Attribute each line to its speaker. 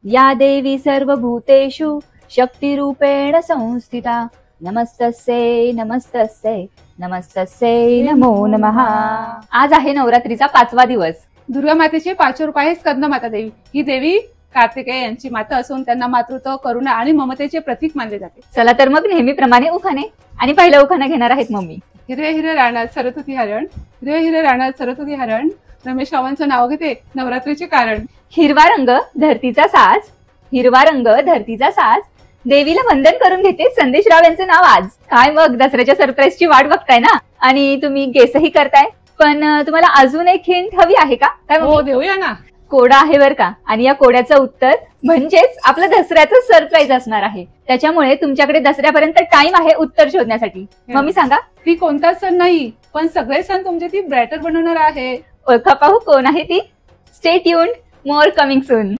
Speaker 1: या देवी सर्वभूतेषु शक्तिरूपेण संस्थिता नमस्तस्यै नमस्तस्यै नमस्तस्यै नमो नमः। आज आहे नवरात्रीचा 5वा दिवस।
Speaker 2: दुर्गा मातेचे 5 रूप आहे स्कंदमाता देवी। ही देवी कार्तिकेय यांची माता असून त्यांना मातृत्व, करुणा आणि ममतेचे प्रतीक मानले जाते।
Speaker 1: चला तर मग नेहमीप्रमाणे उखाणे आणि पहिला उखाणा घेणार आहेत मम्मी।
Speaker 2: हिरवे हिरे रानात सरस्वती हरण, हिरवे हिरे रानात सरस्वती हरण, रमेश रावांचं नाव घेते नवरात्रीचे कारण।
Speaker 1: हिरवा रंग धरतीचा साज, हिरवा रंग धरतीचा साज, देवीला वंदन करून घेते संदेशराव यांचे नाव आज। काय मग दसऱ्याच्या सरप्राईजची वाट बघताय ना आणि तुम्ही गेसही करताय, पण तुम्हाला अजून एक हिंट हवी आहे का? काय
Speaker 2: हो देऊया ना।
Speaker 1: कोडा आहे बर का, आणि या कोड्याचं उत्तर म्हणजेच आपलं दसऱ्याचं सरप्राईज असणार आहे। त्याच्यामुळे तुमच्याकडे दसऱ्यापर्यंत टाइम आहे उत्तर शोधण्यासाठी। मम्मी सांगा,
Speaker 2: ती कोणता सण नाही पण सगळे सण तुमचे ती ब्रायटर बनवणार आहे।
Speaker 1: ओळखा पाहू कोण आहे ती। स्टे ट्यून्ड, मोर कमिंग सून।